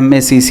MACC,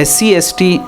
SC ST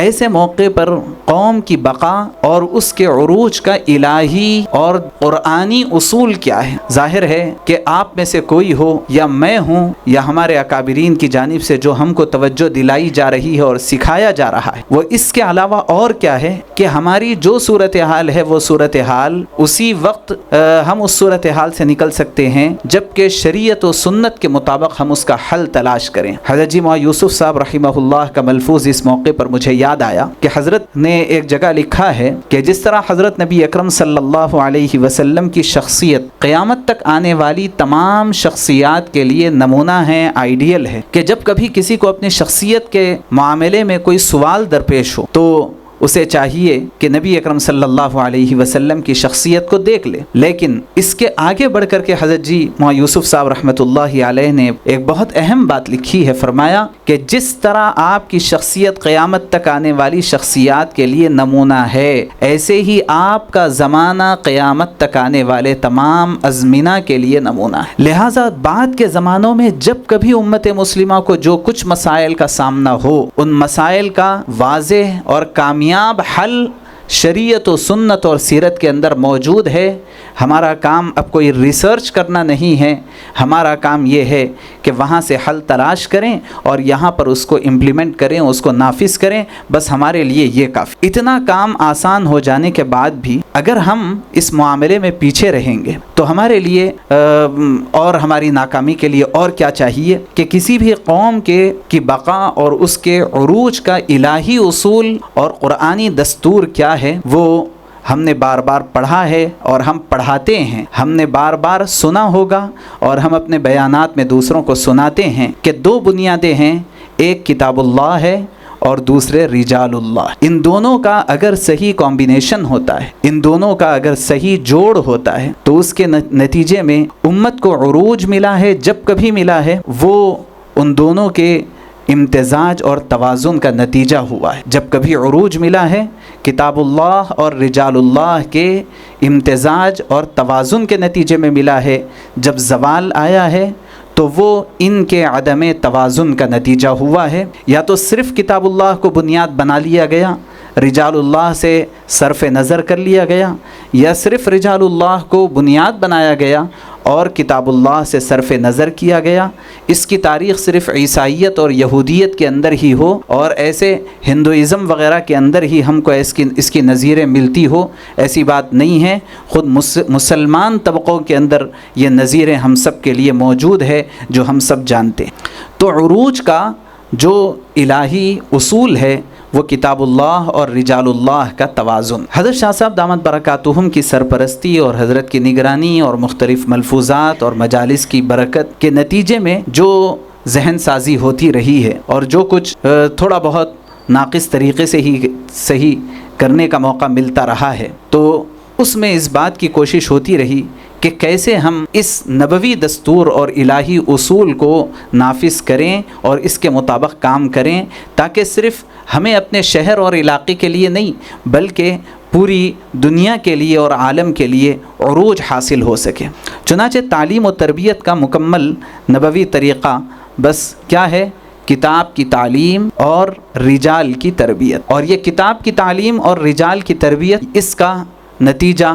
ایسے موقع پر قوم کی بقا اور اس کے عروج کا الہی اور قرآنی اصول کیا ہے؟ ظاہر ہے کہ آپ میں سے کوئی ہو یا میں ہوں یا ہمارے اکابرین کی جانب سے جو ہم کو توجہ دلائی جا رہی ہے اور سکھایا جا رہا ہے، وہ اس کے علاوہ اور کیا ہے کہ ہماری جو صورتحال ہے وہ صورتحال اسی وقت ہم اس صورتحال سے نکل سکتے ہیں جبکہ شریعت و سنت کے مطابق ہم اس کا حل تلاش کریں۔ حضرت جی مولانا یوسف صاحب رحمہ اللہ کا ملفوظ اس موقع پر مجھے یاد آیا کہ حضرت نے ایک جگہ لکھا ہے کہ جس طرح حضرت نبی اکرم صلی اللہ علیہ وسلم کی شخصیت قیامت تک آنے والی تمام شخصیات کے لیے نمونہ ہے، آئیڈیل ہے، کہ جب کبھی کسی کو اپنی شخصیت کے معاملے میں کوئی سوال درپیش ہو تو اسے چاہیے کہ نبی اکرم صلی اللہ علیہ وسلم کی شخصیت کو دیکھ لے۔ لیکن اس کے آگے بڑھ کر کے حضرت جی مولانا یوسف صاحب رحمۃ اللہ علیہ نے ایک بہت اہم بات لکھی ہے، فرمایا کہ جس طرح آپ کی شخصیت قیامت تک آنے والی شخصیات کے لیے نمونہ ہے، ایسے ہی آپ کا زمانہ قیامت تک آنے والے تمام ازمنہ کے لیے نمونہ ہے۔ لہٰذا بعد کے زمانوں میں جب کبھی امت مسلمہ کو جو کچھ مسائل کا سامنا ہو، ان مسائل کا واضح اور کامیاب حل شریعت و سنت اور سیرت کے اندر موجود ہے۔ ہمارا کام اب کوئی ریسرچ کرنا نہیں ہے، ہمارا کام یہ ہے کہ وہاں سے حل تلاش کریں اور یہاں پر اس کو امپلیمنٹ کریں، اس کو نافذ کریں، بس ہمارے لیے یہ کافی۔ اتنا کام آسان ہو جانے کے بعد بھی اگر ہم اس معاملے میں پیچھے رہیں گے تو ہمارے لیے اور ہماری ناکامی کے لیے اور کیا چاہیے کہ کسی بھی قوم کی بقا اور اس کے عروج کا الہی اصول اور قرآنی دستور کیا ہے وہ ہم نے بار بار پڑھا ہے اور ہم پڑھاتے ہیں، ہم نے بار بار سنا ہوگا اور ہم اپنے بیانات میں دوسروں کو سناتے ہیں کہ دو بنیادیں ہیں، ایک کتاب اللہ ہے اور دوسرے رجال اللہ۔ ان دونوں کا اگر صحیح کمبینیشن ہوتا ہے، ان دونوں کا اگر صحیح جوڑ ہوتا ہے تو اس کے نتیجے میں امت کو عروج ملا ہے، جب کبھی ملا ہے وہ ان دونوں کے امتزاج اور توازن کا نتیجہ ہوا ہے۔ جب کبھی عروج ملا ہے کتاب اللہ اور رجال اللہ کے امتزاج اور توازن کے نتیجے میں ملا ہے، جب زوال آیا ہے تو وہ ان کے عدم توازن کا نتیجہ ہوا ہے۔ یا تو صرف کتاب اللہ کو بنیاد بنا لیا گیا، رجال اللہ سے صرف نظر کر لیا گیا، یا صرف رجال اللہ کو بنیاد بنایا گیا اور کتاب اللہ سے صرف نظر کیا گیا۔ اس کی تاریخ صرف عیسائیت اور یہودیت کے اندر ہی ہو اور ایسے ہندوازم وغیرہ کے اندر ہی ہم کو اس کی نظیریں ملتی ہو، ایسی بات نہیں ہے۔ خود مسلمان طبقوں کے اندر یہ نظیریں ہم سب کے لیے موجود ہے جو ہم سب جانتے ہیں۔ تو عروج کا جو الہی اصول ہے وہ کتاب اللہ اور رجال اللہ کا توازن۔ حضرت شاہ صاحب دامت برکاتہم کی سرپرستی اور حضرت کی نگرانی اور مختلف ملفوظات اور مجالس کی برکت کے نتیجے میں جو ذہن سازی ہوتی رہی ہے اور جو کچھ تھوڑا بہت ناقص طریقے سے ہی صحیح کرنے کا موقع ملتا رہا ہے، تو اس میں اس بات کی کوشش ہوتی رہی کہ کیسے ہم اس نبوی دستور اور الہی اصول کو نافذ کریں اور اس کے مطابق کام کریں، تاکہ صرف ہمیں اپنے شہر اور علاقے کے لیے نہیں بلکہ پوری دنیا کے لیے اور عالم کے لیے عروج حاصل ہو سکے۔ چنانچہ تعلیم و تربیت کا مکمل نبوی طریقہ بس کیا ہے؟ کتاب کی تعلیم اور رجال کی تربیت۔ اور یہ کتاب کی تعلیم اور رجال کی تربیت، اس کا نتیجہ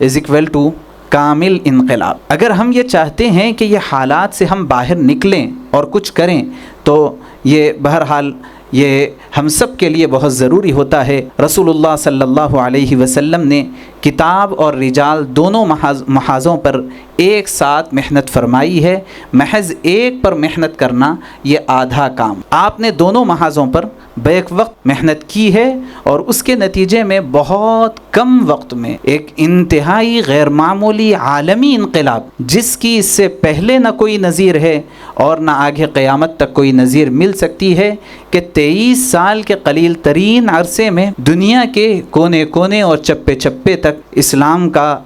از اکول ٹو کامل انقلاب۔ اگر ہم یہ چاہتے ہیں کہ یہ حالات سے ہم باہر نکلیں اور کچھ کریں تو یہ بہرحال یہ ہم سب کے لیے بہت ضروری ہوتا ہے۔ رسول اللہ صلی اللہ علیہ وسلم نے کتاب اور رجال دونوں محاذوں پر ایک ساتھ محنت فرمائی ہے۔ محض ایک پر محنت کرنا یہ آدھا کام، آپ نے دونوں محاذوں پر بیک وقت محنت کی ہے اور اس کے نتیجے میں بہت کم وقت میں ایک انتہائی غیر معمولی عالمی انقلاب، جس کی اس سے پہلے نہ کوئی نظیر ہے اور نہ آگے قیامت تک کوئی نظیر مل سکتی ہے، کہ 23 سال کے قلیل ترین عرصے میں دنیا کے کونے کونے اور چپے چپے تک اسلام کا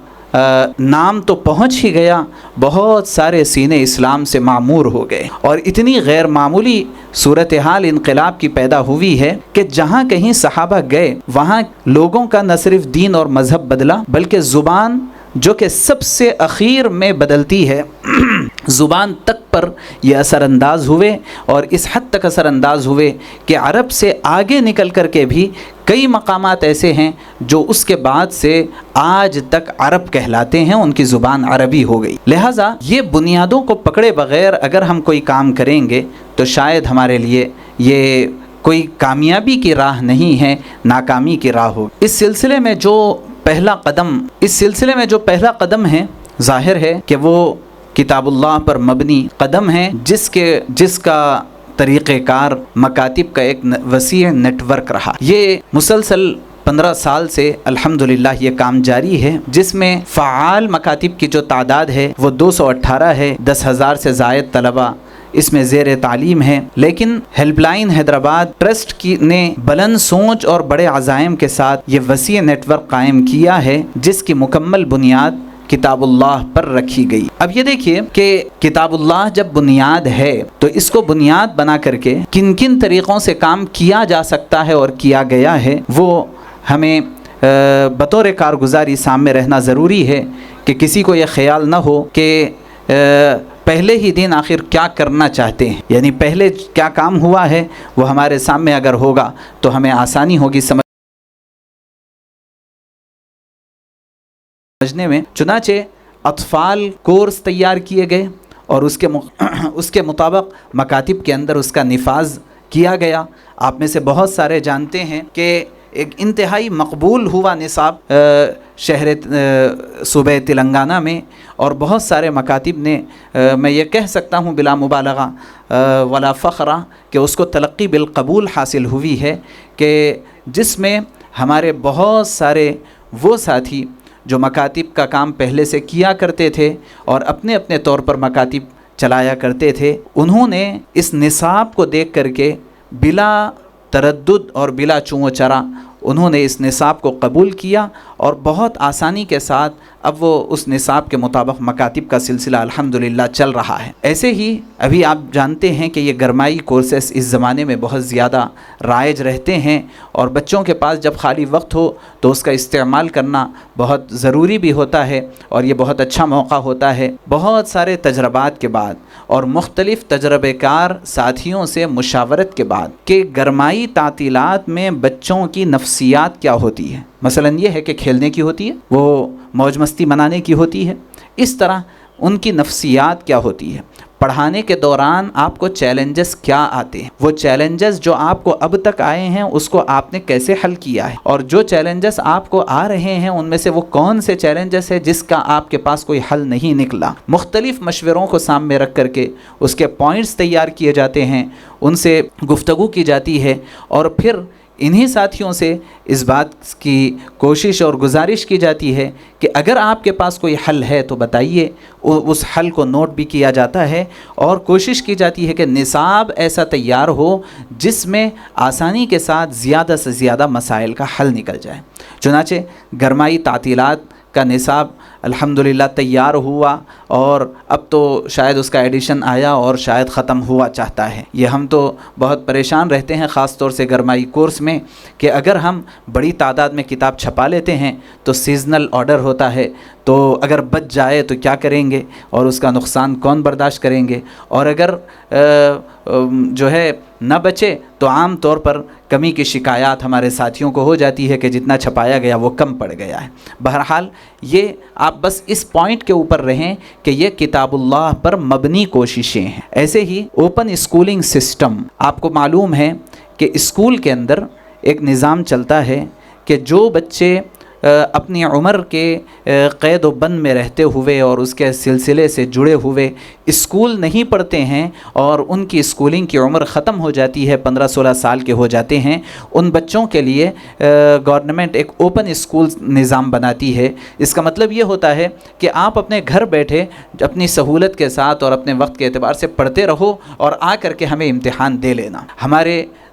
نام تو پہنچ ہی گیا، بہت سارے سینے اسلام سے معمور ہو گئے اور اتنی غیر معمولی صورتحال انقلاب کی پیدا ہوئی ہے کہ جہاں کہیں صحابہ گئے وہاں لوگوں کا نہ صرف دین اور مذہب بدلا بلکہ زبان جو کہ سب سے اخیر میں بدلتی ہے، زبان تک پر یہ اثر انداز ہوئے، اور اس حد تک اثر انداز ہوئے کہ عرب سے آگے نکل کر کے بھی کئی مقامات ایسے ہیں جو اس کے بعد سے آج تک عرب کہلاتے ہیں، ان کی زبان عربی ہو گئی۔ لہٰذا یہ بنیادوں کو پکڑے بغیر اگر ہم کوئی کام کریں گے تو شاید ہمارے لیے یہ کوئی کامیابی کی راہ نہیں ہے، ناکامی کی راہ ہو۔ اس سلسلے میں جو پہلا قدم ہے، ظاہر ہے کہ وہ کتاب اللہ پر مبنی قدم ہے، جس کا طریقہ کار مکاتب کا ایک وسیع نیٹ ورک رہا۔ یہ مسلسل 15 سال سے الحمدللہ یہ کام جاری ہے، جس میں فعال مکاتب کی جو تعداد ہے وہ 218 ہے، 10,000 سے زائد طلبہ اس میں زیر تعلیم ہے۔ لیکن ہیلپ لائن حیدرآباد ٹرسٹ نے بلند سوچ اور بڑے عزائم کے ساتھ یہ وسیع نیٹ ورک قائم کیا ہے، جس کی مکمل بنیاد کتاب اللہ پر رکھی گئی۔ اب یہ دیکھیے کہ کتاب اللہ جب بنیاد ہے تو اس کو بنیاد بنا کر کے کن کن طریقوں سے کام کیا جا سکتا ہے اور کیا گیا ہے، وہ ہمیں بطور کارگزاری سامنے رہنا ضروری ہے کہ کسی کو یہ خیال نہ ہو کہ پہلے ہی دن آخر کیا کرنا چاہتے ہیں، یعنی پہلے کیا کام ہوا ہے وہ ہمارے سامنے اگر ہوگا تو ہمیں آسانی ہوگی سمجھنے میں۔ چنانچہ اطفال کورس تیار کیے گئے اور اس کے مطابق مکاتب کے اندر اس کا نفاذ کیا گیا۔ آپ میں سے بہت سارے جانتے ہیں کہ ایک انتہائی مقبول ہوا نصاب صوبہ تلنگانہ میں، اور بہت سارے مکاتب نے، میں یہ کہہ سکتا ہوں بلا مبالغہ ولا فخرہ، کہ اس کو تلقی بالقبول حاصل ہوئی ہے، کہ جس میں ہمارے بہت سارے وہ ساتھی جو مکاتب کا کام پہلے سے کیا کرتے تھے اور اپنے اپنے طور پر مکاتب چلایا کرتے تھے، انہوں نے اس نصاب کو دیکھ کر کے بلا تردد اور بلا چوں و چرا انہوں نے اس نصاب کو قبول کیا، اور بہت آسانی کے ساتھ اب وہ اس نصاب کے مطابق مکاتب کا سلسلہ الحمدللہ چل رہا ہے۔ ایسے ہی ابھی آپ جانتے ہیں کہ یہ گرمائی کورسز اس زمانے میں بہت زیادہ رائج رہتے ہیں، اور بچوں کے پاس جب خالی وقت ہو تو اس کا استعمال کرنا بہت ضروری بھی ہوتا ہے، اور یہ بہت اچھا موقع ہوتا ہے۔ بہت سارے تجربات کے بعد اور مختلف تجربہ کار ساتھیوں سے مشاورت کے بعد کہ گرمائی تعطیلات میں بچوں کی نفسیات کیا ہوتی ہے، مثلا یہ ہے کہ کھیلنے کی ہوتی ہے، وہ موج مستی منانے کی ہوتی ہے، اس طرح ان کی نفسیات کیا ہوتی ہے، پڑھانے کے دوران آپ کو چیلنجز کیا آتے ہیں، وہ چیلنجز جو آپ کو اب تک آئے ہیں اس کو آپ نے کیسے حل کیا ہے، اور جو چیلنجز آپ کو آ رہے ہیں ان میں سے وہ کون سے چیلنجز ہے جس کا آپ کے پاس کوئی حل نہیں نکلا۔ مختلف مشوروں کو سامنے رکھ کر کے اس کے پوائنٹس تیار کیے جاتے ہیں، ان سے گفتگو کی جاتی ہے، اور پھر انہی ساتھیوں سے اس بات کی کوشش اور گزارش کی جاتی ہے کہ اگر آپ کے پاس کوئی حل ہے تو بتائیے، اس حل کو نوٹ بھی کیا جاتا ہے، اور کوشش کی جاتی ہے کہ نصاب ایسا تیار ہو جس میں آسانی کے ساتھ زیادہ سے زیادہ مسائل کا حل نکل جائے۔ چنانچہ گرمائی تعطیلات کا نصاب الحمدللہ تیار ہوا، اور اب تو شاید اس کا ایڈیشن آیا اور شاید ختم ہوا چاہتا ہے۔ یہ ہم تو بہت پریشان رہتے ہیں خاص طور سے گرمائی کورس میں، کہ اگر ہم بڑی تعداد میں کتاب چھپا لیتے ہیں تو سیزنل آرڈر ہوتا ہے، تو اگر بچ جائے تو کیا کریں گے، اور اس کا نقصان کون برداشت کریں گے، اور اگر جو ہے نہ بچے تو عام طور پر کمی کی شکایات ہمارے ساتھیوں کو ہو جاتی ہے کہ جتنا چھپایا گیا وہ کم پڑ گیا ہے۔ بہرحال یہ آپ بس اس پوائنٹ کے اوپر رہیں کہ یہ کتاب اللہ پر مبنی کوششیں ہیں۔ ایسے ہی اوپن اسکولنگ سسٹم، آپ کو معلوم ہے کہ اسکول کے اندر ایک نظام چلتا ہے کہ جو بچے اپنی عمر کے قید و بند میں رہتے ہوئے اور اس کے سلسلے سے جڑے ہوئے اسکول نہیں پڑھتے ہیں اور ان کی اسکولنگ کی عمر ختم ہو جاتی ہے، 15-16 سال کے ہو جاتے ہیں، ان بچوں کے لیے گورنمنٹ ایک اوپن اسکول نظام بناتی ہے۔ اس کا مطلب یہ ہوتا ہے کہ آپ اپنے گھر بیٹھے اپنی سہولت کے ساتھ اور اپنے وقت کے اعتبار سے پڑھتے رہو، اور آ کر کے ہمیں امتحان دے لینا۔ ہمارے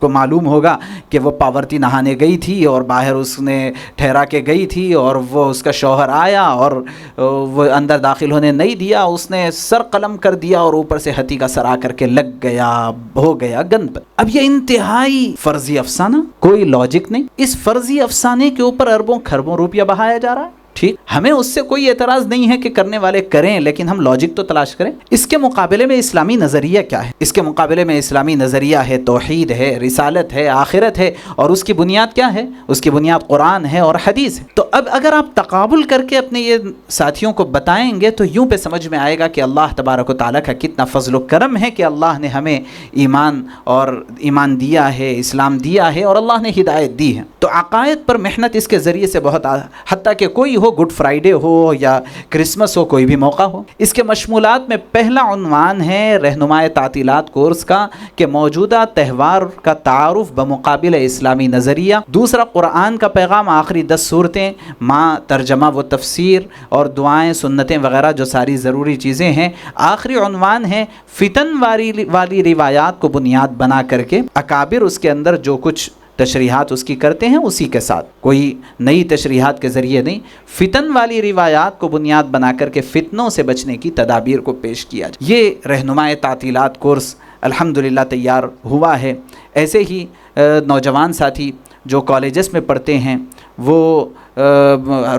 کو معلوم ہوگا کہ وہ پاورتی نہانے گئی تھی اور باہر اس نے ٹھہرا کے گئی تھی اور وہ اس کا شوہر آیا اور وہ اندر داخل ہونے نہیں دیا، اس نے سر قلم کر دیا اور اوپر سے ہتھی کا سر آ کر کے لگ گیا، ہو گیا گند پر۔ اب یہ انتہائی فرضی افسانہ، کوئی لاجک نہیں، اس فرضی افسانے کے اوپر اربوں کھربوں روپیہ بہایا جا رہا ہے۔ ٹھیک، ہمیں اس سے کوئی اعتراض نہیں ہے کہ کرنے والے کریں، لیکن ہم لاجک تو تلاش کریں۔ اس کے مقابلے میں اسلامی نظریہ کیا ہے؟ اس کے مقابلے میں اسلامی نظریہ ہے توحید ہے، رسالت ہے، آخرت ہے، اور اس کی بنیاد کیا ہے؟ اس کی بنیاد قرآن ہے اور حدیث ہے۔ تو اب اگر آپ تقابل کر کے اپنے یہ ساتھیوں کو بتائیں گے تو یوں پہ سمجھ میں آئے گا کہ اللہ تبارک و تعالیٰ کا کتنا فضل و کرم ہے کہ اللہ نے ہمیں ایمان دیا ہے، اسلام دیا ہے، اور اللہ نے ہدایت دی ہے۔ تو عقائد پر محنت اس کے ذریعے سے بہت حتیٰ کہ کوئی ہو، گڈ فرائیڈے ہو یا کرسمس ہو، کوئی بھی موقع ہو۔ اس کے مشمولات میں پہلا عنوان ہے رہنمائے تعطیلات کورس کا کہ موجودہ تہوار کا تعارف بمقابل اسلامی نظریہ، دوسرا قرآن کا پیغام، آخری 10 صورتیں، ماں ترجمہ و تفسیر اور دعائیں، سنتیں وغیرہ جو ساری ضروری چیزیں ہیں۔ آخری عنوان ہے فتن والی روایات کو بنیاد بنا کر کے اکابر اس کے اندر جو کچھ تشریحات اس کی کرتے ہیں اسی کے ساتھ، کوئی نئی تشریحات کے ذریعے نہیں، فتن والی روایات کو بنیاد بنا کر کے فتنوں سے بچنے کی تدابیر کو پیش کیا جائے۔ یہ رہنمائے تعطیلات کورس الحمدللہ تیار ہوا ہے۔ ایسے ہی نوجوان ساتھی جو کالجز میں پڑھتے ہیں وہ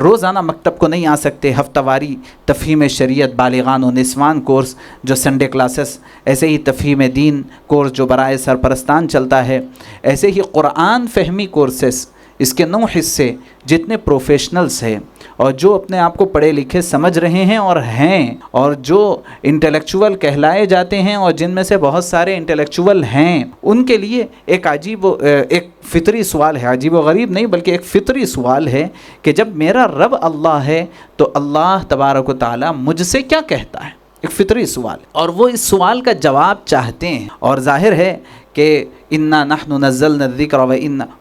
روزانہ مکتب کو نہیں آ سکتے، ہفتہ واری تفہیم شریعت بالغان و نسوان کورس جو سنڈے کلاسز، ایسے ہی تفہیم دین کورس جو برائے سرپرستان چلتا ہے، ایسے ہی قرآن فہمی کورسز، اس کے 9 حصے، جتنے پروفیشنلز ہیں اور جو اپنے آپ کو پڑھے لکھے سمجھ رہے ہیں اور جو انٹلیکچول کہلائے جاتے ہیں اور جن میں سے بہت سارے انٹلیکچول ہیں، ان کے لیے ایک ایک فطری سوال ہے، عجیب و غریب نہیں بلکہ ایک فطری سوال ہے کہ جب میرا رب اللہ ہے تو اللہ تبارک و تعالی مجھ سے کیا کہتا ہے؟ ایک فطری سوال، اور وہ اس سوال کا جواب چاہتے ہیں، اور ظاہر ہے کہ انا نحن نزلنا الذکر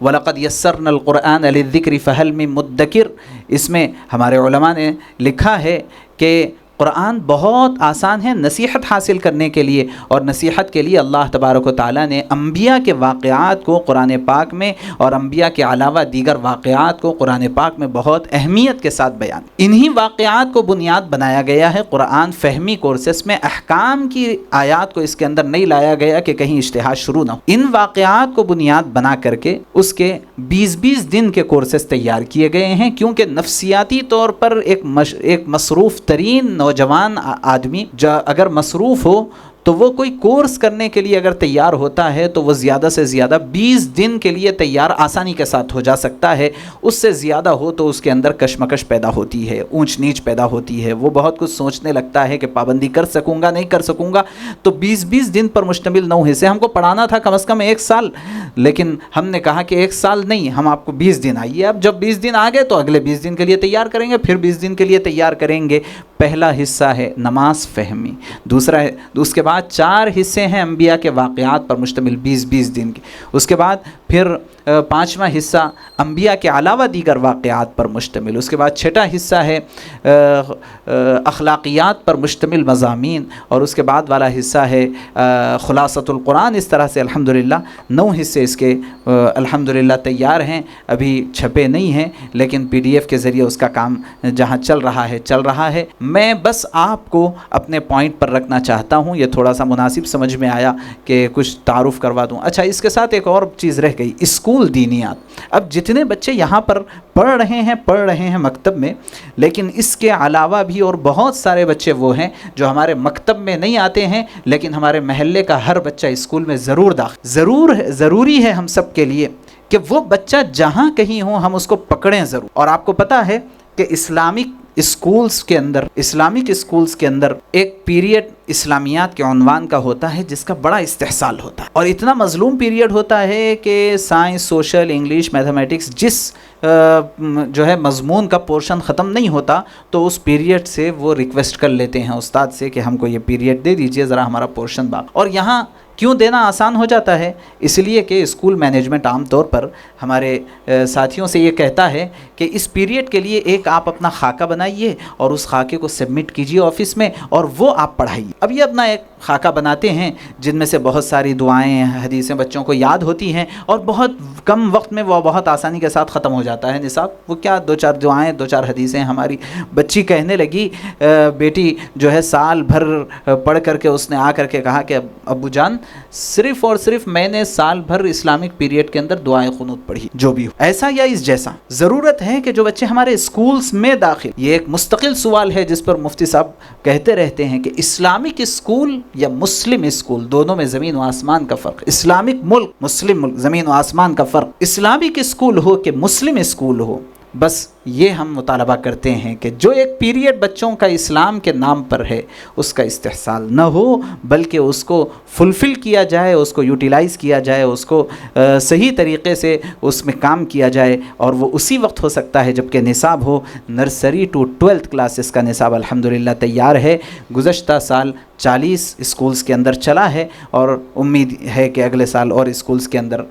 ولقد یسرنا القرآن للذکر فہل من مدکر، اس میں ہمارے علماء نے لکھا ہے کہ قرآن بہت آسان ہے نصیحت حاصل کرنے کے لیے، اور نصیحت کے لیے اللہ تبارک و تعالیٰ نے انبیاء کے واقعات کو قرآن پاک میں اور انبیاء کے علاوہ دیگر واقعات کو قرآن پاک میں بہت اہمیت کے ساتھ بیان، انہی واقعات کو بنیاد بنایا گیا ہے قرآن فہمی کورسز میں۔ احکام کی آیات کو اس کے اندر نہیں لایا گیا کہ کہیں اشتہار شروع نہ ہو، ان واقعات کو بنیاد بنا کر کے اس کے 20 دن کے کورسز تیار کیے گئے ہیں، کیونکہ نفسیاتی طور پر ایک مصروف ترین نوجوان آدمی اگر مصروف ہو تو وہ کوئی کورس کرنے کے لیے اگر تیار ہوتا ہے تو وہ زیادہ سے زیادہ 20 دن کے لیے تیار آسانی کے ساتھ ہو جا سکتا ہے۔ اس سے زیادہ ہو تو اس کے اندر کشمکش پیدا ہوتی ہے، اونچ نیچ پیدا ہوتی ہے، وہ بہت کچھ سوچنے لگتا ہے کہ پابندی کر سکوں گا نہیں کر سکوں گا۔ تو 20 دن پر مشتمل 9 حصے ہم کو پڑھانا تھا کم از کم 1 سال، لیکن ہم نے کہا کہ 1 سال نہیں، ہم آپ کو 20 دن آئیے، اب جب 20 دن آ گئے تو اگلے 20 دن کے لیے تیار کریں گے، پھر 20 دن کے لیے تیار کریں گے۔ پہلا حصہ ہے نماز فہمی، دوسرا ہے، اس کے بعد 4 حصے ہیں انبیاء کے واقعات پر مشتمل 20 دن کے، اس کے بعد پھر 5واں حصہ انبیاء کے علاوہ دیگر واقعات پر مشتمل، اس کے بعد 6واں حصہ ہے اخلاقیات پر مشتمل مضامین، اور اس کے بعد والا حصہ ہے خلاصۃ القرآن۔ اس طرح سے الحمدللہ 9 حصے اس کے الحمدللہ تیار ہیں، ابھی چھپے نہیں ہیں لیکن PDF کے ذریعے اس کا کام جہاں چل رہا ہے۔ میں بس آپ کو اپنے پوائنٹ پر رکھنا چاہتا ہوں، یہ تھوڑا سا مناسب سمجھ میں آیا کہ کچھ تعارف کروا دوں۔ اچھا، اس کے ساتھ ایک اور چیز رہ گئی، اسکول دینیات۔ اب جتنے بچے یہاں پر پڑھ رہے ہیں مکتب میں، لیکن اس کے علاوہ بھی اور بہت سارے بچے وہ ہیں جو ہمارے مکتب میں نہیں آتے ہیں لیکن ہمارے محلے کا ہر بچہ اسکول میں ضروری ہے ہم سب کے لیے کہ وہ بچہ جہاں کہیں ہو ہم اس کو پکڑیں ضرور۔ اور آپ کو پتہ ہے کہ اسلامک اسکولز کے اندر ایک پیریڈ اسلامیات کے عنوان کا ہوتا ہے جس کا بڑا استحصال ہوتا ہے، اور اتنا مظلوم پیریڈ ہوتا ہے کہ سائنس، سوشل، انگلش، میتھمیٹکس جس جو ہے مضمون کا پورشن ختم نہیں ہوتا تو اس پیریڈ سے وہ ریکویسٹ کر لیتے ہیں استاد سے کہ ہم کو یہ پیریڈ دے دیجئے ذرا ہمارا پورشن باقی۔ اور یہاں کیوں دینا آسان ہو جاتا ہے؟ اس لیے کہ اسکول مینجمنٹ عام طور پر ہمارے ساتھیوں سے یہ کہتا ہے کہ اس پیریڈ کے لیے ایک آپ اپنا خاکہ بنائیے اور اس خاکے کو سبمٹ کیجیے آفس میں اور وہ آپ پڑھائیے۔ اب یہ اپنا ایک خاکہ بناتے ہیں جن میں سے بہت ساری دعائیں حدیثیں بچوں کو یاد ہوتی ہیں اور بہت کم وقت میں وہ بہت آسانی کے ساتھ ختم ہو جاتا ہے نصاب۔ وہ کیا 2-4 دعائیں 2-4 حدیثیں۔ ہماری بچی کہنے لگی بیٹی جو ہے سال بھر پڑھ کر کے اس نے آ کر کے کہا کہ ابو جان صرف اور صرف میں نے سال بھر اسلامک پیریڈ کے اندر دعائیں قنوت پڑھی، جو بھی ہو ایسا یا اس جیسا۔ ضرورت ہے کہ جو بچے ہمارے اسکولز میں داخل، یہ ایک مستقل سوال ہے جس پر مفتی صاحب کہتے رہتے ہیں کہ اسلامک اسکول یا مسلم اسکول، دونوں میں زمین و آسمان کا فرق۔ اسلامک ملک، مسلم ملک، زمین و آسمان کا فرق۔ اسلامک اسکول ہو کہ مسلم اسکول ہو، بس یہ ہم مطالبہ کرتے ہیں کہ جو ایک پیریڈ بچوں کا اسلام کے نام پر ہے اس کا استحصال نہ ہو، بلکہ اس کو فلفل کیا جائے، اس کو یوٹیلائز کیا جائے، اس کو صحیح طریقے سے اس میں کام کیا جائے، اور وہ اسی وقت ہو سکتا ہے جب کہ نصاب ہو۔ نرسری ٹو 12th کلاسز کا نصاب الحمدللہ تیار ہے، گزشتہ سال 40 اسکولز کے اندر چلا ہے اور امید ہے کہ اگلے سال اور اسکولز کے اندر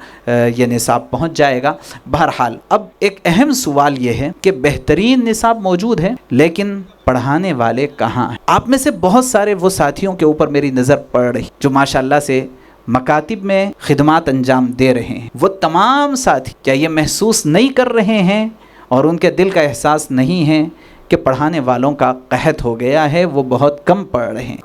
یہ نصاب پہنچ جائے گا۔ بہرحال اب ایک اہم سوال یہ ہے کہ بہترین نصاب موجود ہے لیکن پڑھانے والے کہاں ہیں؟ آپ میں سے بہت سارے وہ ساتھیوں کے اوپر میری نظر پڑ رہی جو ماشاءاللہ سے مکاتب میں خدمات انجام دے رہے ہیں۔ وہ تمام ساتھی کیا یہ محسوس نہیں کر رہے ہیں اور ان کے دل کا احساس نہیں ہے کہ پڑھانے والوں کا قحط ہو گیا ہے؟ وہ بہت کم پڑھ رہے ہیں،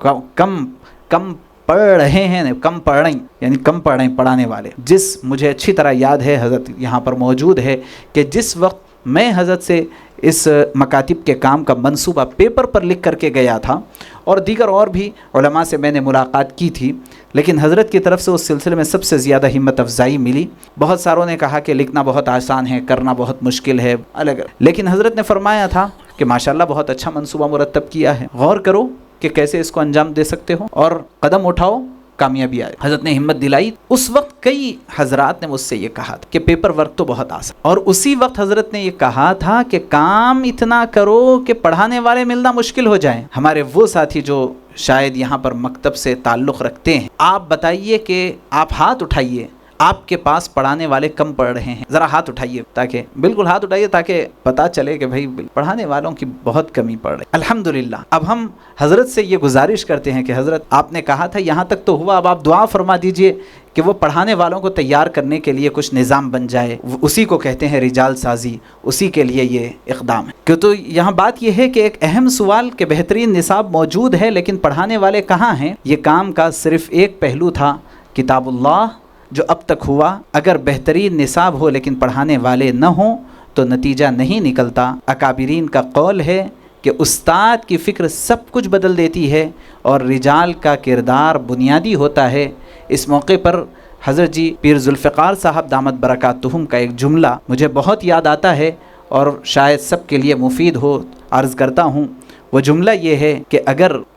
کم پڑھ رہے ہیں، کم پڑھ رہے ہیں، یعنی کم پڑھ رہے ہیں پڑھانے والے۔ جس مجھے اچھی طرح یاد ہے، حضرت یہاں پر موجود ہے، کہ جس وقت میں حضرت سے اس مکاتب کے کام کا منصوبہ پیپر پر لکھ کر کے گیا تھا اور دیگر اور بھی علماء سے میں نے ملاقات کی تھی، لیکن حضرت کی طرف سے اس سلسلے میں سب سے زیادہ ہمت افزائی ملی۔ بہت ساروں نے کہا کہ لکھنا بہت آسان ہے، کرنا بہت مشکل ہے الگ، لیکن حضرت نے فرمایا تھا کہ ماشاءاللہ بہت اچھا منصوبہ مرتب کیا ہے، غور کرو کہ کیسے اس کو انجام دے سکتے ہو اور قدم اٹھاؤ، کامیابی آئے۔ حضرت نے ہمت دلائی۔ اس وقت کئی حضرات نے مجھ سے یہ کہا تھا کہ پیپر ورک تو بہت آسان، اور اسی وقت حضرت نے یہ کہا تھا کہ کام اتنا کرو کہ پڑھانے والے ملنا مشکل ہو جائیں۔ ہمارے وہ ساتھی جو شاید یہاں پر مکتب سے تعلق رکھتے ہیں، آپ بتائیے کہ آپ ہاتھ اٹھائیے، آپ کے پاس پڑھانے والے کم پڑھ رہے ہیں؟ ذرا ہاتھ اٹھائیے، تاکہ بالکل ہاتھ اٹھائیے تاکہ پتہ چلے کہ بھائی پڑھانے والوں کی بہت کمی پڑ رہی۔ الحمدللہ اب ہم حضرت سے یہ گزارش کرتے ہیں کہ حضرت آپ نے کہا تھا یہاں تک تو ہوا، اب آپ دعا فرما دیجئے کہ وہ پڑھانے والوں کو تیار کرنے کے لیے کچھ نظام بن جائے، اسی کو کہتے ہیں رجال سازی، اسی کے لیے یہ اقدام ہے۔ کہ تو یہاں بات یہ ہے کہ ایک اہم سوال کہ بہترین نصاب موجود ہے لیکن پڑھانے والے کہاں ہیں؟ یہ کام کا صرف ایک پہلو تھا، کتاب اللہ، جو اب تک ہوا۔ اگر بہترین نصاب ہو لیکن پڑھانے والے نہ ہوں تو نتیجہ نہیں نکلتا۔ اکابرین کا قول ہے کہ استاد کی فکر سب کچھ بدل دیتی ہے اور رجال کا کردار بنیادی ہوتا ہے۔ اس موقع پر حضرت جی پیر ذوالفقار صاحب دامت برکاتہم کا ایک جملہ مجھے بہت یاد آتا ہے اور شاید سب کے لیے مفید ہو، عرض کرتا ہوں۔ وہ جملہ یہ ہے کہ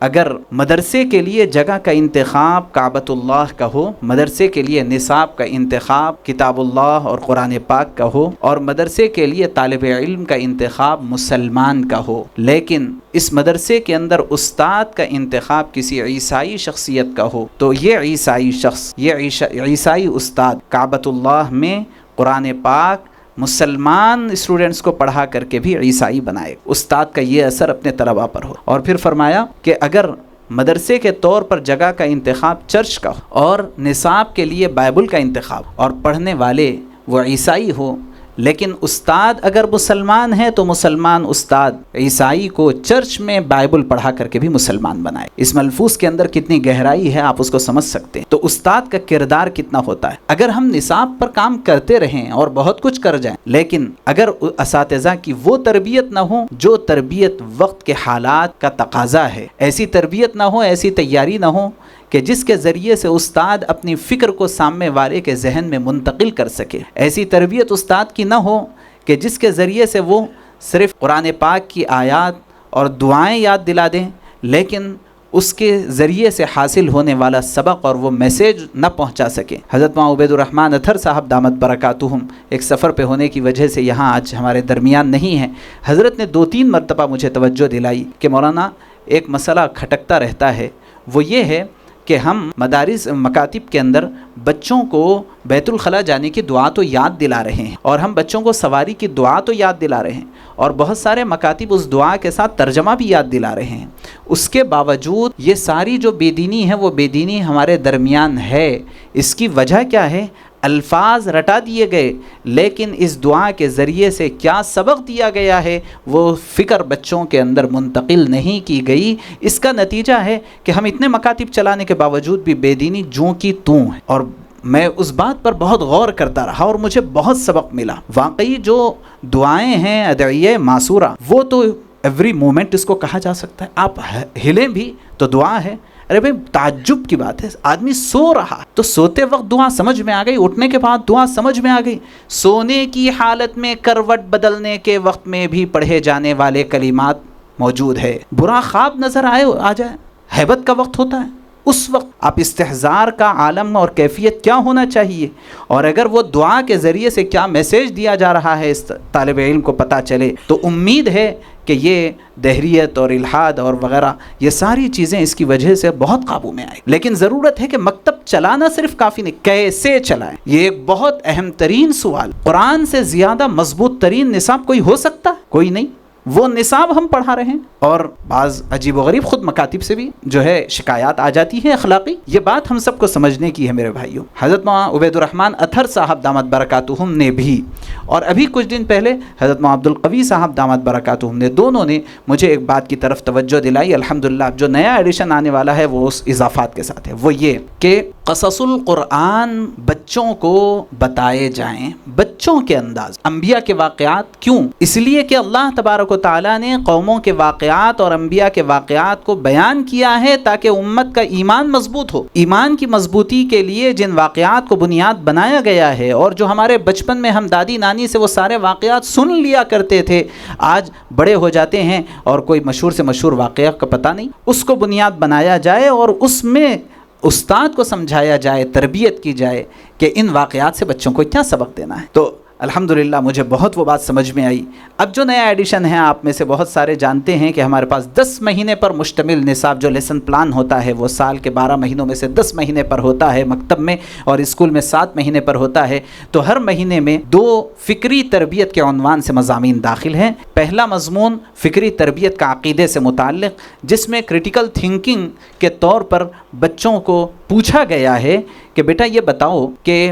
اگر مدرسے کے لیے جگہ کا انتخاب کعبۃ اللہ کا ہو، مدرسے کے لیے نصاب کا انتخاب کتاب اللہ اور قرآن پاک کا ہو، اور مدرسے کے لیے طالب علم کا انتخاب مسلمان کا ہو، لیکن اس مدرسے کے اندر استاد کا انتخاب کسی عیسائی شخصیت کا ہو، تو یہ عیسائی شخص، یہ عیسائی استاد کعبۃ اللہ میں قرآن پاک مسلمان اسٹوڈنٹس کو پڑھا کر کے بھی عیسائی بنائے۔ استاد کا یہ اثر اپنے طلباء پر ہو۔ اور پھر فرمایا کہ اگر مدرسے کے طور پر جگہ کا انتخاب چرچ کا ہو اور نصاب کے لیے بائبل کا انتخاب، اور پڑھنے والے وہ عیسائی ہو، لیکن استاد اگر مسلمان ہے تو مسلمان استاد عیسائی کو چرچ میں بائبل پڑھا کر کے بھی مسلمان بنائے۔ اس ملفوظ کے اندر کتنی گہرائی ہے آپ اس کو سمجھ سکتے ہیں۔ تو استاد کا کردار کتنا ہوتا ہے۔ اگر ہم نصاب پر کام کرتے رہیں اور بہت کچھ کر جائیں، لیکن اگر اساتذہ کی وہ تربیت نہ ہو جو تربیت وقت کے حالات کا تقاضا ہے، ایسی تربیت نہ ہو، ایسی تیاری نہ ہو کہ جس کے ذریعے سے استاد اپنی فکر کو سامنے والے کے ذہن میں منتقل کر سکے، ایسی تربیت استاد کی نہ ہو کہ جس کے ذریعے سے وہ صرف قرآن پاک کی آیات اور دعائیں یاد دلا دیں، لیکن اس کے ذریعے سے حاصل ہونے والا سبق اور وہ میسیج نہ پہنچا سکے۔ حضرت مولانا عبید الرحمن اطہر صاحب دامت برکاتہم ایک سفر پہ ہونے کی وجہ سے یہاں آج ہمارے درمیان نہیں ہیں۔ حضرت نے 2-3 مرتبہ مجھے توجہ دلائی کہ مولانا ایک مسئلہ کھٹکتا رہتا ہے، وہ یہ ہے کہ ہم مدارس مکاتب کے اندر بچوں کو بیت الخلاء جانے کی دعا تو یاد دلا رہے ہیں، اور ہم بچوں کو سواری کی دعا تو یاد دلا رہے ہیں، اور بہت سارے مکاتب اس دعا کے ساتھ ترجمہ بھی یاد دلا رہے ہیں، اس کے باوجود یہ ساری جو بے دینی ہے وہ بے دینی ہمارے درمیان ہے۔ اس کی وجہ کیا ہے؟ الفاظ رٹا دیے گئے، لیکن اس دعا کے ذریعے سے کیا سبق دیا گیا ہے وہ فکر بچوں کے اندر منتقل نہیں کی گئی۔ اس کا نتیجہ ہے کہ ہم اتنے مکاتب چلانے کے باوجود بھی بے دینی جوں کی توں ہے۔ اور میں اس بات پر بہت غور کرتا رہا اور مجھے بہت سبق ملا۔ واقعی جو دعائیں ہیں ادعیہ معصورہ، وہ تو ایوری مومنٹ اس کو کہا جا سکتا ہے، آپ ہلیں بھی تو دعا ہے۔ ارے بھائی تعجب کی بات ہے، آدمی سو رہا تو سوتے وقت دعا سمجھ میں آ گئی، اٹھنے کے بعد دعا سمجھ میں آ گئی، سونے کی حالت میں کروٹ بدلنے کے وقت میں بھی پڑھے جانے والے کلمات موجود ہے۔ برا خواب نظر آ جائے، ہیبت کا وقت ہوتا ہے، اس وقت آپ استحضار کا عالم اور کیفیت کیا ہونا چاہیے، اور اگر وہ دعا کے ذریعے سے کیا میسیج دیا جا رہا ہے اس طالب علم کو پتہ چلے، تو امید ہے کہ یہ دہریت اور الحاد اور وغیرہ یہ ساری چیزیں اس کی وجہ سے بہت قابو میں آئیں۔ لیکن ضرورت ہے کہ مکتب چلانا صرف کافی نہیں، کیسے چلائیں، یہ ایک بہت اہم ترین سوال۔ قرآن سے زیادہ مضبوط ترین نصاب کوئی ہو سکتا ہے؟ کوئی نہیں، وہ نصاب ہم پڑھا رہے ہیں، اور بعض عجیب و غریب خود مکاتب سے بھی جو ہے شکایات آ جاتی ہیں اخلاقی۔ یہ بات ہم سب کو سمجھنے کی ہے میرے بھائیوں۔ حضرت مولانا عبید الرحمن اطہر صاحب دامت برکاتہم نے بھی، اور ابھی کچھ دن پہلے حضرت مولانا عبدالقوی صاحب دامت برکاتہم نے، دونوں نے مجھے ایک بات کی طرف توجہ دلائی۔ الحمدللہ جو نیا ایڈیشن آنے والا ہے وہ اس اضافات کے ساتھ ہے، وہ یہ کہ قصص القرآن بچوں کو بتائے جائیں، بچوں کے انداز۔ انبیاء کے واقعات کیوں؟ اس لیے کہ اللہ تبارک و تعالیٰ نے قوموں کے واقعات اور انبیاء کے واقعات کو بیان کیا ہے تاکہ امت کا ایمان مضبوط ہو۔ ایمان کی مضبوطی کے لیے جن واقعات کو بنیاد بنایا گیا ہے، اور جو ہمارے بچپن میں ہم دادی نانی سے وہ سارے واقعات سن لیا کرتے تھے، آج بڑے ہو جاتے ہیں اور کوئی مشہور سے مشہور واقعہ کا پتہ نہیں، اس کو بنیاد بنایا جائے اور اس میں استاد کو سمجھایا جائے، تربیت کی جائے کہ ان واقعات سے بچوں کو کیا سبق دینا ہے۔ تو الحمدللہ مجھے بہت وہ بات سمجھ میں آئی۔ اب جو نیا ایڈیشن ہے، آپ میں سے بہت سارے جانتے ہیں کہ ہمارے پاس 10 مہینے پر مشتمل نصاب جو لیسن پلان ہوتا ہے، وہ سال کے 12 مہینوں میں سے 10 مہینے پر ہوتا ہے مکتب میں، اور اسکول میں 7 مہینے پر ہوتا ہے۔ تو ہر مہینے میں 2 فکری تربیت کے عنوان سے مضامین داخل ہیں۔ پہلا مضمون فکری تربیت کا عقیدے سے متعلق، جس میں کریٹیکل تھنکنگ کے طور پر بچوں کو پوچھا گیا ہے کہ بیٹا یہ بتاؤ کہ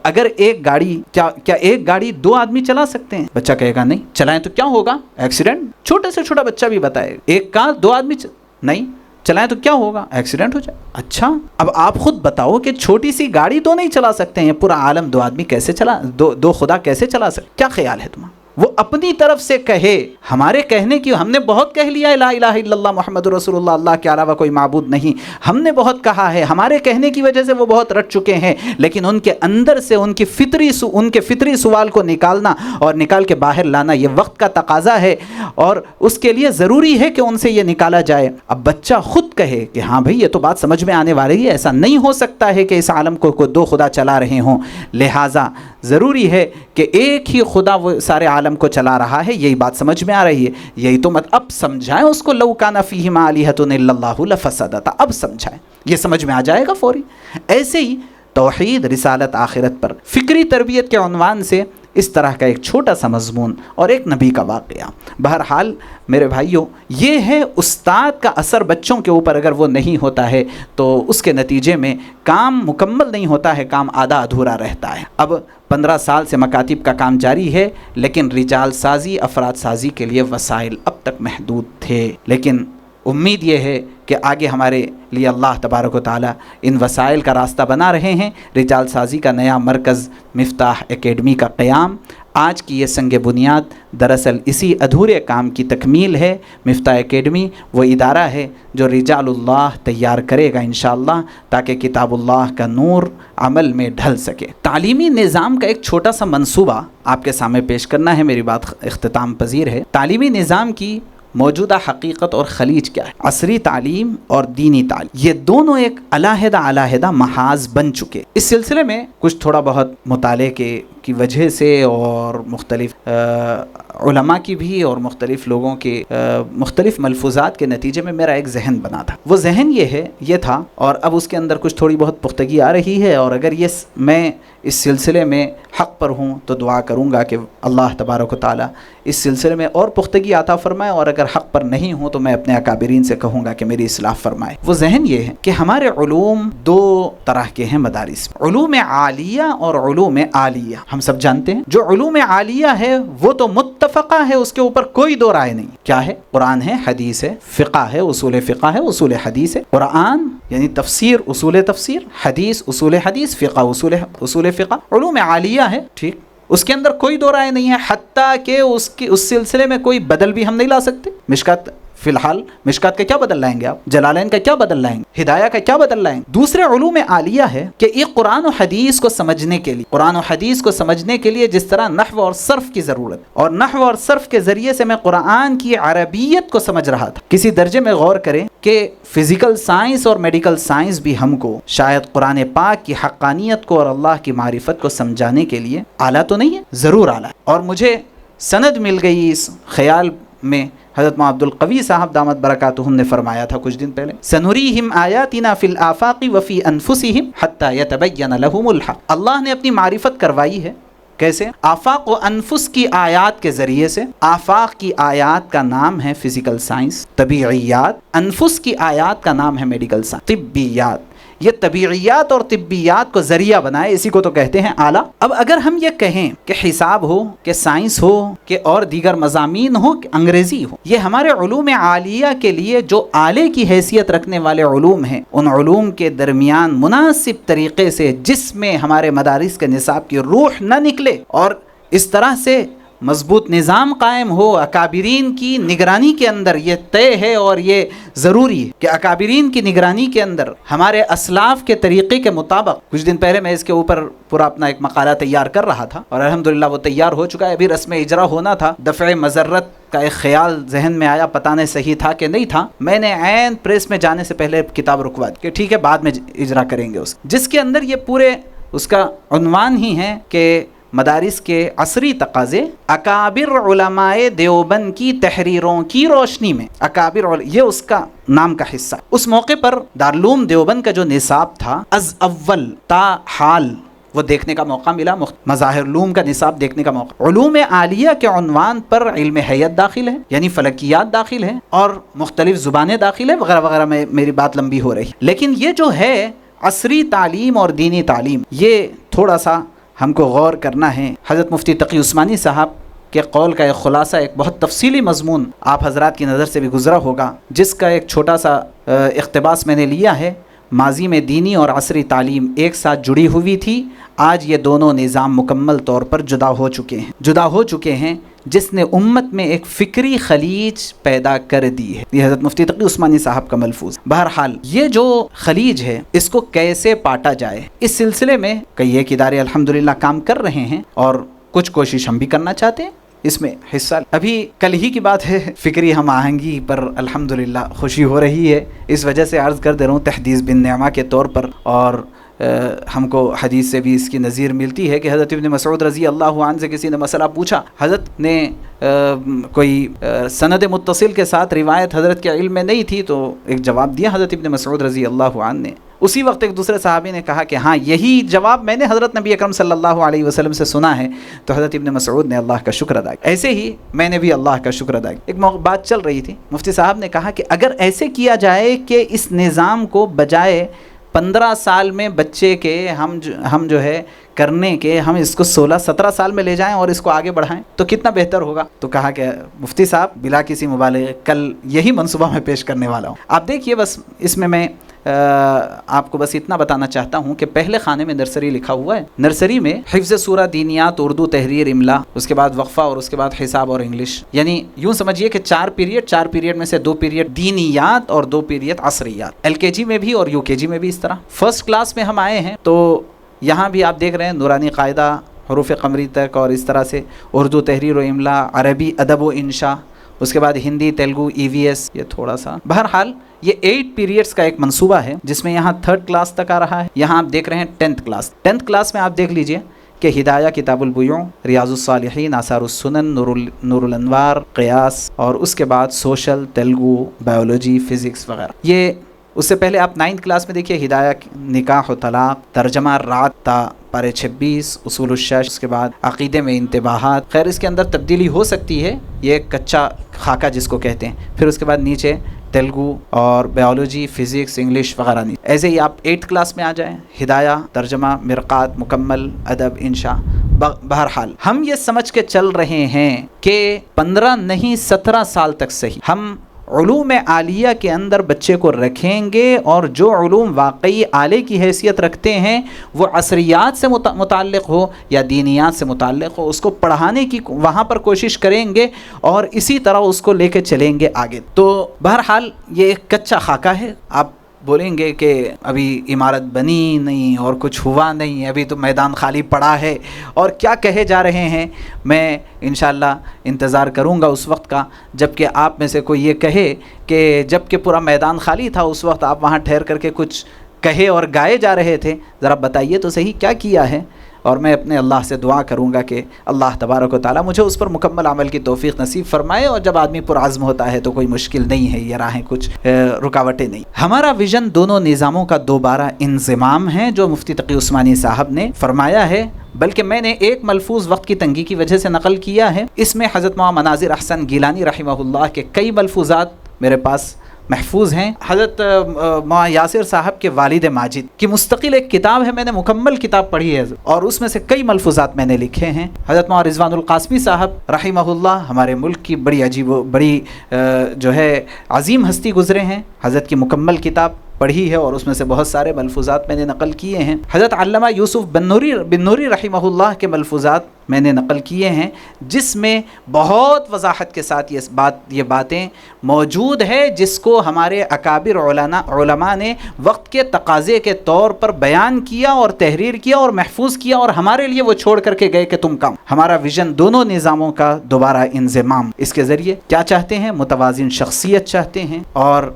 اگر ایک گاڑی کیا ایک گاڑی 2 آدمی چلا سکتے ہیں؟ بچہ کہے گا نہیں۔ چلائیں تو کیا ہوگا؟ ایکسیڈنٹ۔ چھوٹے سے چھوٹا بچہ بھی بتائے ایک کار 2 آدمی نہیں چلائیں تو کیا ہوگا؟ ایکسیڈنٹ ہو جائے۔ اچھا اب آپ خود بتاؤ کہ چھوٹی سی گاڑی تو نہیں چلا سکتے ہیں، پورا عالم 2 آدمی کیسے چلا، دو خدا کیسے چلا سکتے؟ کیا خیال ہے تمہارا؟ وہ اپنی طرف سے کہے، ہمارے کہنے کی ہم نے بہت کہہ لیا ہے، لا الہ الا اللہ محمد رسول اللہ، اللہ کے علاوہ کوئی معبود نہیں، ہم نے بہت کہا ہے، ہمارے کہنے کی وجہ سے وہ بہت رٹ چکے ہیں، لیکن ان کے اندر سے ان کے فطری سوال کو نکالنا اور نکال کے باہر لانا یہ وقت کا تقاضا ہے، اور اس کے لیے ضروری ہے کہ ان سے یہ نکالا جائے۔ اب بچہ خود کہے کہ ہاں بھائی یہ تو بات سمجھ میں آنے والی ہے، ایسا نہیں ہو سکتا ہے کہ اس عالم کو 2 خدا چلا رہے ہوں، لہٰذا ضروری ہے کہ ایک ہی خدا وہ سارے عالم کو چلا رہا ہے، یہی بات سمجھ میں آ رہی ہے، یہی تو اب سمجھائیں اس کو، لو کان فیہما آلہۃ الا اللہ لفسدتا، اب سمجھائیں، یہ سمجھ میں آ جائے گا فوری۔ ایسے ہی توحید، رسالت، آخرت پر فکری تربیت کے عنوان سے اس طرح کا ایک چھوٹا سا مضمون اور ایک نبی کا واقعہ۔ بہرحال میرے بھائیوں، یہ ہے استاد کا اثر بچوں کے اوپر اگر وہ نہیں ہوتا ہے تو اس کے نتیجے میں کام مکمل نہیں ہوتا ہے، کام آدھا ادھورا رہتا ہے۔ اب 15 سال سے مکاتب کا کام جاری ہے، لیکن رجال سازی، افراد سازی کے لیے وسائل اب تک محدود تھے، لیکن امید یہ ہے کہ آگے ہمارے لیے اللہ تبارک و تعالیٰ ان وسائل کا راستہ بنا رہے ہیں۔ رجال سازی کا نیا مرکز مفتاح اکیڈمی کا قیام، آج کی یہ سنگ بنیاد دراصل اسی ادھورے کام کی تکمیل ہے۔ مفتاح اکیڈمی وہ ادارہ ہے جو رجال اللہ تیار کرے گا انشاءاللہ، تاکہ کتاب اللہ کا نور عمل میں ڈھل سکے۔ تعلیمی نظام کا ایک چھوٹا سا منصوبہ آپ کے سامنے پیش کرنا ہے، میری بات اختتام پذیر ہے۔ تعلیمی نظام کی موجودہ حقیقت اور خلیج کیا ہے؟ عصری تعلیم اور دینی تعلیم، یہ دونوں ایک علیحدہ محاذ بن چکے۔ اس سلسلے میں کچھ تھوڑا بہت مطالعے کی وجہ سے اور مختلف علماء کی بھی اور مختلف لوگوں کے مختلف ملفوظات کے نتیجے میں میرا ایک ذہن بنا تھا. وہ ذہن یہ تھا اور اب اس کے اندر کچھ تھوڑی بہت پختگی آ رہی ہے، اور اگر میں اس سلسلے میں حق پر ہوں تو دعا کروں گا کہ اللہ تبارک و تعالیٰ اس سلسلے میں اور پختگی عطا فرمائے، اور اگر حق پر نہیں ہوں تو میں اپنے اکابرین سے کہوں گا کہ میری اصلاح فرمائے. وہ ذہن یہ ہے کہ ہمارے علوم دو طرح کے ہیں مدارس، علوم عالیہ اور علوم عالیہ. ہم سب جانتے ہیں جو علوم عالیہ ہے وہ تو متفقہ ہے، اس کے اوپر کوئی دو رائے نہیں. کیا ہے؟ قرآن ہے، حدیث ہے، فقہ ہے، اصول فقہ ہے، اصول حدیث ہے. قرآن یعنی تفسیر، اصول تفسیر، حدیث، اصول حدیث، فقہ، اصول فقہ، علوم عالیہ ہے. ٹھیک، اس کے اندر کوئی دو رائے نہیں ہے، حتیٰ کہ اس سلسلے میں کوئی بدل بھی ہم نہیں لا سکتے. مشکات، فی الحال مشکات کا کیا بدل لائیں گے آپ؟ جلالین کا کیا بدل لائیں گے؟ ہدایہ کا کیا بدل لائیں گے؟ دوسرے علوم عالیہ ہے کہ یہ قرآن و حدیث کو سمجھنے کے لیے جس طرح نحو اور صرف کی ضرورت، اور نحو اور صرف کے ذریعے سے میں قرآن کی عربیت کو سمجھ رہا تھا. کسی درجے میں غور کریں کہ فزیکل سائنس اور میڈیکل سائنس بھی ہم کو شاید قرآن پاک کی حقانیت کو اور اللہ کی معرفت کو سمجھانے کے لیے اعلیٰ تو نہیں ہے، ضرور اعلیٰ. اور مجھے سند مل گئی اس خیال میں، حضرت عبد القوی صاحب دامت برکاتہم نے فرمایا تھا کچھ دن پہلے، سنریہم آیاتنا فی الآفاق وفی انفسہم حتی یتبین لہم الحق. اللہ نے اپنی معرفت کروائی ہے. کیسے؟ آفاق و انفس کی آیات کے ذریعے سے. آفاق کی آیات کا نام ہے فزیکل سائنس، طبیعیات. انفس کی آیات کا نام ہے میڈیکل سائنس، طبیات. یہ طبیعیات اور طبیات کو ذریعہ بنائے، اسی کو تو کہتے ہیں اعلیٰ. اب اگر ہم یہ کہیں کہ حساب ہو، کہ سائنس ہو، کہ اور دیگر مضامین ہو، کہ انگریزی ہو، یہ ہمارے علوم عالیہ کے لیے جو اعلیٰ کی حیثیت رکھنے والے علوم ہیں، ان علوم کے درمیان مناسب طریقے سے جس میں ہمارے مدارس کے نصاب کی روح نہ نکلے اور اس طرح سے مضبوط نظام قائم ہو، اکابرین کی نگرانی کے اندر یہ طے ہے اور یہ ضروری ہے کہ اکابرین کی نگرانی کے اندر ہمارے اسلاف کے طریقے کے مطابق. کچھ دن پہلے میں اس کے اوپر پورا اپنا ایک مقالہ تیار کر رہا تھا اور الحمدللہ وہ تیار ہو چکا ہے. ابھی رسم اجرا ہونا تھا، دفع مضرت کا ایک خیال ذہن میں آیا، پتہ نہیں صحیح تھا کہ نہیں تھا. میں نے عین پریس میں جانے سے پہلے کتاب رکوا دی کہ ٹھیک ہے بعد میں اجرا کریں گے جس کے اندر یہ پورے اس کا عنوان ہی ہے کہ مدارس کے عصری تقاضے اکابر علماء دیوبند کی تحریروں کی روشنی میں. یہ اس کا نام کا حصہ. اس موقع پر دارالعلوم دیوبند کا جو نصاب تھا از اول تا حال وہ دیکھنے کا موقع ملا، مظاہر علوم کا نصاب دیکھنے کا موقع. علوم عالیہ کے عنوان پر علم حیات داخل ہے، یعنی فلکیات داخل ہے، اور مختلف زبانیں داخل ہے وغیرہ وغیرہ. میں میری بات لمبی ہو رہی، لیکن یہ جو ہے عصری تعلیم اور دینی تعلیم، یہ تھوڑا سا ہم کو غور کرنا ہے. حضرت مفتی تقی عثمانی صاحب کے قول کا ایک خلاصہ، ایک بہت تفصیلی مضمون آپ حضرات کی نظر سے بھی گزرا ہوگا، جس کا ایک چھوٹا سا اقتباس میں نے لیا ہے. ماضی میں دینی اور عصری تعلیم ایک ساتھ جڑی ہوئی تھی، آج یہ دونوں نظام مکمل طور پر جدا ہو چکے ہیں جس نے امت میں ایک فکری خلیج پیدا کر دی ہے. یہ حضرت مفتی تقی عثمانی صاحب کا ملفوظ. بہرحال یہ جو خلیج ہے اس کو کیسے پاٹا جائے، اس سلسلے میں کئی ایک ادارے الحمدللہ کام کر رہے ہیں اور کچھ کوشش ہم بھی کرنا چاہتے ہیں اس میں حصہ. ابھی کل ہی کی بات ہے، فکری ہم آہنگی پر الحمدللہ خوشی ہو رہی ہے. اس وجہ سے عرض کر دے رہا ہوں تحدیث بن نعمہ کے طور پر، اور ہم کو حدیث سے بھی اس کی نظیر ملتی ہے کہ حضرت ابن مسعود رضی اللہ عنہ سے کسی نے مسئلہ پوچھا. حضرت نے کوئی سند متصل کے ساتھ روایت حضرت کے علم میں نہیں تھی تو ایک جواب دیا حضرت ابن مسعود رضی اللہ عنہ نے. اسی وقت ایک دوسرے صحابی نے کہا کہ ہاں یہی جواب میں نے حضرت نبی اکرم صلی اللہ علیہ وسلم سے سنا ہے. تو حضرت ابن مسعود نے اللہ کا شکر ادا کیا. ایسے ہی میں نے بھی اللہ کا شکر ادا کیا. ایک بات چل رہی تھی، مفتی صاحب نے کہا کہ اگر ایسے کیا جائے کہ اس نظام کو بجائے 15 سال میں بچے کے ہم جو ہے کرنے کے، ہم اس کو 16-17 سال میں لے جائیں اور اس کو آگے بڑھائیں تو کتنا بہتر ہوگا. تو کہا کہ مفتی صاحب بلا کسی مبالغے کل یہی منصوبہ میں پیش کرنے والا ہوں. آپ دیکھیے، بس اس میں آپ کو بس اتنا بتانا چاہتا ہوں کہ پہلے خانے میں نرسری لکھا ہوا ہے. نرسری میں حفظ سورہ، دینیات، اردو، تحریر، املا، اس کے بعد وقفہ اور اس کے بعد حساب اور انگلش. یعنی یوں سمجھیے کہ 4 پیریڈ میں سے 2 پیریڈ دینیات اور 2 پیریڈ عصریات. LKG میں بھی اور UKG میں بھی اس طرح. فرسٹ کلاس میں ہم آئے ہیں تو یہاں بھی آپ دیکھ رہے ہیں نورانی قاعدہ، حروف قمری تک، اور اس طرح سے اردو، تحریر و املا، عربی، ادب و انشاء، اس کے بعد ہندی، تیلگو، EVS، یہ تھوڑا سا. بہرحال یہ 8 پیریڈز کا ایک منصوبہ ہے جس میں یہاں 3rd کلاس تک آ رہا ہے. یہاں آپ دیکھ رہے ہیں 10th کلاس. 10th کلاس میں آپ دیکھ لیجئے کہ ہدایہ کتاب البیوع، ریاض الصالحین، آثار السنن، نور الانوار، قیاس، اور اس کے بعد سوشل، تیلگو، بایولوجی، فزکس وغیرہ. یہ اس سے پہلے آپ 9th کلاس میں دیکھیے ہدایہ نکاح و طلاق، ترجمہ رات تا پارے 26، اصول الشش، اس کے بعد عقیدے میں انتباہات. خیر اس کے اندر تبدیلی ہو سکتی ہے، یہ ایک کچا خاکہ جس کو کہتے ہیں. پھر اس کے بعد نیچے تیلگو اور بایولوجی، فزکس، انگلش وغیرہ نہیں. ایسے ہی آپ 8th کلاس میں آ جائیں، ہدایہ، ترجمہ، مرقات، مکمل، ادب، انشاء. بہرحال ہم یہ سمجھ کے چل رہے ہیں کہ 15 نہیں 17 سال تک صحیح ہم علوم عالیہ کے اندر بچے کو رکھیں گے، اور جو علوم واقعی اعلے کی حیثیت رکھتے ہیں وہ عصریات سے متعلق ہو یا دینیات سے متعلق ہو، اس کو پڑھانے کی وہاں پر کوشش کریں گے اور اسی طرح اس کو لے کے چلیں گے آگے. تو بہرحال یہ ایک کچا خاکہ ہے. آپ بولیں گے کہ ابھی عمارت بنی نہیں اور کچھ ہوا نہیں، ابھی تو میدان خالی پڑا ہے، اور کیا کہے جا رہے ہیں. میں انشاءاللہ انتظار کروں گا اس وقت کا جب کہ آپ میں سے کوئی یہ کہے کہ جب کہ پورا میدان خالی تھا اس وقت آپ وہاں ٹھہر کر کے کچھ کہے اور گائے جا رہے تھے. ذرا بتائیے تو صحیح کیا کیا ہے. اور میں اپنے اللہ سے دعا کروں گا کہ اللہ تبارک و تعالیٰ مجھے اس پر مکمل عمل کی توفیق نصیب فرمائے. اور جب آدمی پرعزم ہوتا ہے تو کوئی مشکل نہیں ہے، یہ راہیں کچھ رکاوٹیں نہیں. ہمارا ویژن دونوں نظاموں کا دوبارہ انضمام ہے جو مفتی تقی عثمانی صاحب نے فرمایا ہے، بلکہ میں نے ایک ملفوظ وقت کی تنگی کی وجہ سے نقل کیا ہے. اس میں حضرت مولانا مناظر احسن گیلانی رحمہ اللہ کے کئی ملفوظات میرے پاس محفوظ ہیں. حضرت مولانا یاسر صاحب کے والد ماجد کی مستقل ایک کتاب ہے، میں نے مکمل کتاب پڑھی ہے اور اس میں سے کئی ملفوظات میں نے لکھے ہیں. حضرت مولانا رضوان القاسمی صاحب رحمہ اللہ ہمارے ملک کی بڑی عجیب و بڑی جو ہے عظیم ہستی گزرے ہیں. حضرت کی مکمل کتاب پڑھی ہے اور اس میں سے بہت سارے ملفوظات میں نے نقل کیے ہیں. حضرت علامہ یوسف بن نوری رحمہ اللہ کے ملفوظات میں نے نقل کیے ہیں، جس میں بہت وضاحت کے ساتھ یہ باتیں موجود ہے جس کو ہمارے اکابر علماء نے وقت کے تقاضے کے طور پر بیان کیا اور تحریر کیا اور محفوظ کیا، اور ہمارے لیے وہ چھوڑ کر کے گئے کہ تم کم. ہمارا ویژن دونوں نظاموں کا دوبارہ انضمام. اس کے ذریعے کیا چاہتے ہیں؟ متوازن شخصیت چاہتے ہیں اور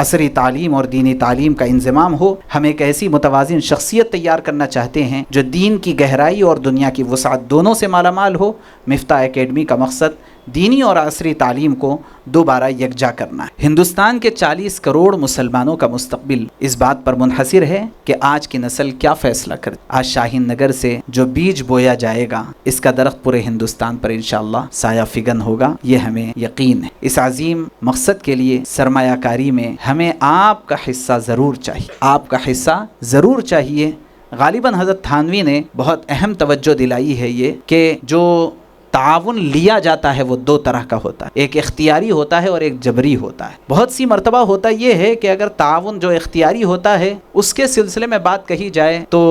عصری تعلیم اور دینی تعلیم کا انضمام ہو. ہم ایک ایسی متوازن شخصیت تیار کرنا چاہتے ہیں جو دین کی گہرائی اور دنیا کی وسعت دونوں سے مالا مال ہو. مفتاح اکیڈمی کا مقصد دینی اور عصری تعلیم کو دوبارہ یکجا کرنا ہے. ہندوستان کے 40 کروڑ مسلمانوں کا مستقبل اس بات پر منحصر ہے کہ آج کی نسل کیا فیصلہ کرے. آج شاہین نگر سے جو بیج بویا جائے گا اس کا درخت پورے ہندوستان پر انشاءاللہ سایہ فگن ہوگا، یہ ہمیں یقین ہے. اس عظیم مقصد کے لیے سرمایہ کاری میں ہمیں آپ کا حصہ ضرور چاہیے، آپ کا حصہ ضرور چاہیے. غالباً حضرت تھانوی نے بہت اہم توجہ دلائی ہے یہ کہ جو تعاون لیا جاتا ہے وہ دو طرح کا ہوتا ہے، ایک اختیاری ہوتا ہے اور ایک جبری ہوتا ہے. بہت سی مرتبہ ہوتا یہ ہے کہ اگر تعاون جو اختیاری ہوتا ہے اس کے سلسلے میں بات کہی جائے تو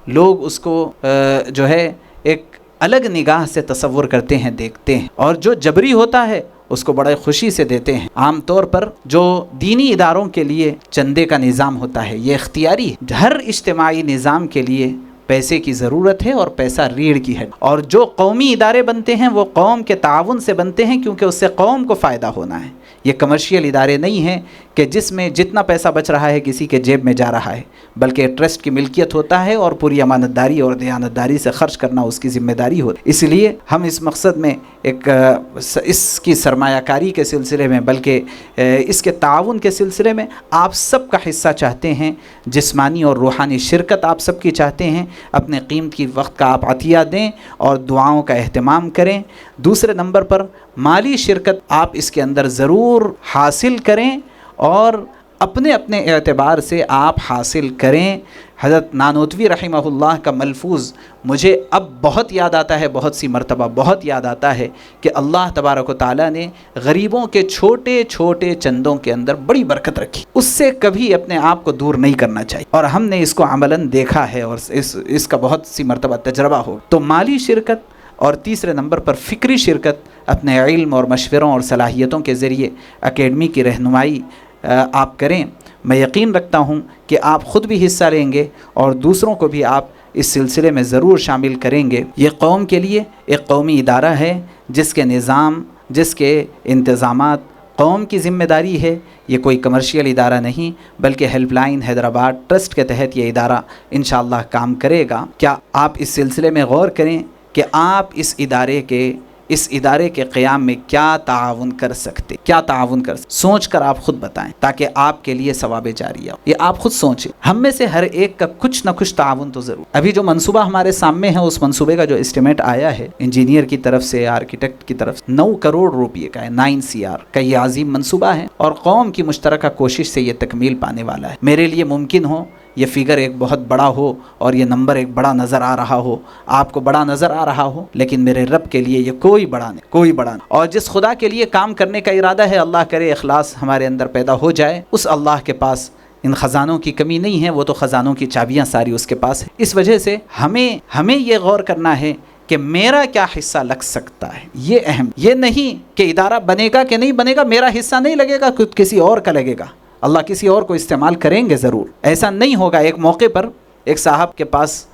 لوگ اس کو جو ہے ایک الگ نگاہ سے تصور کرتے ہیں، دیکھتے ہیں، اور جو جبری ہوتا ہے اس کو بڑے خوشی سے دیتے ہیں. عام طور پر جو دینی اداروں کے لیے چندے کا نظام ہوتا ہے یہ اختیاری ہے. ہر اجتماعی نظام کے لیے پیسے کی ضرورت ہے اور پیسہ ریڑھ کی ہے، اور جو قومی ادارے بنتے ہیں وہ قوم کے تعاون سے بنتے ہیں کیونکہ اس سے قوم کو فائدہ ہونا ہے. یہ کمرشیل ادارے نہیں ہیں کہ جس میں جتنا پیسہ بچ رہا ہے کسی کے جیب میں جا رہا ہے، بلکہ ٹرسٹ کی ملکیت ہوتا ہے اور پوری امانت داری اور دیانت داری سے خرچ کرنا اس کی ذمہ داری ہوتی ہے. اس لیے ہم اس مقصد میں ایک اس کی سرمایہ کاری کے سلسلے میں بلکہ اس کے تعاون کے سلسلے میں آپ سب کا حصہ چاہتے ہیں. جسمانی اور روحانی شرکت آپ سب کی چاہتے ہیں. اپنے قیمتی وقت کا آپ عطیہ دیں اور دعاؤں کا اہتمام کریں. دوسرے نمبر پر مالی شرکت آپ اس کے اندر ضرور حاصل کریں اور اپنے اپنے اعتبار سے آپ حاصل کریں. حضرت نانوتوی رحمہ اللہ کا ملفوظ مجھے اب بہت یاد آتا ہے، بہت سی مرتبہ بہت یاد آتا ہے کہ اللہ تبارک و تعالیٰ نے غریبوں کے چھوٹے چھوٹے چندوں کے اندر بڑی برکت رکھی. اس سے کبھی اپنے آپ کو دور نہیں کرنا چاہیے، اور ہم نے اس کو عملاً دیکھا ہے اور اس کا بہت سی مرتبہ تجربہ ہو. تو مالی شرکت، اور تیسرے نمبر پر فکری شرکت. اپنے علم اور مشوروں اور صلاحیتوں کے ذریعے اکیڈمی کی رہنمائی آپ کریں. میں یقین رکھتا ہوں کہ آپ خود بھی حصہ لیں گے اور دوسروں کو بھی آپ اس سلسلے میں ضرور شامل کریں گے. یہ قوم کے لیے ایک قومی ادارہ ہے جس کے نظام، جس کے انتظامات قوم کی ذمہ داری ہے، یہ کوئی کمرشیل ادارہ نہیں بلکہ ہیلپ لائن حیدرآباد ٹرسٹ کے تحت یہ ادارہ انشاءاللہ کام کرے گا۔ کیا آپ اس سلسلے میں غور کریں کہ آپ اس ادارے کے قیام میں کیا تعاون کر سکتے، سوچ کر آپ خود بتائیں تاکہ آپ کے لیے ثواب جاریہ ہو۔ یہ آپ خود سوچیں، ہم میں سے ہر ایک کا کچھ نہ کچھ تعاون تو ضرور۔ ابھی جو منصوبہ ہمارے سامنے ہے، اس منصوبے کا جو اسٹیمیٹ آیا ہے انجینئر کی طرف سے، آرکیٹیکٹ کی طرف سے 9 کروڑ روپے کا ہے، 9 CR کا یہ عظیم منصوبہ ہے، اور قوم کی مشترکہ کوشش سے یہ تکمیل پانے والا ہے۔ میرے لیے ممکن ہو یہ فگر ایک بہت بڑا ہو اور یہ نمبر ایک بڑا نظر آ رہا ہو، آپ کو بڑا نظر آ رہا ہو، لیکن میرے رب کے لیے یہ کوئی بڑا نہیں۔ اور جس خدا کے لیے کام کرنے کا ارادہ ہے، اللہ کرے اخلاص ہمارے اندر پیدا ہو جائے، اس اللہ کے پاس ان خزانوں کی کمی نہیں ہے، وہ تو خزانوں کی چابیاں ساری اس کے پاس ہے۔ اس وجہ سے ہمیں یہ غور کرنا ہے کہ میرا کیا حصہ لگ سکتا ہے، یہ اہم، یہ نہیں کہ ادارہ بنے گا کہ نہیں بنے گا، میرا حصہ نہیں لگے گا، کسی اور کا لگے گا، اللہ کسی اور کو استعمال کریں گے ضرور، ایسا نہیں ہوگا۔ ایک موقع پر ایک صاحب کے پاس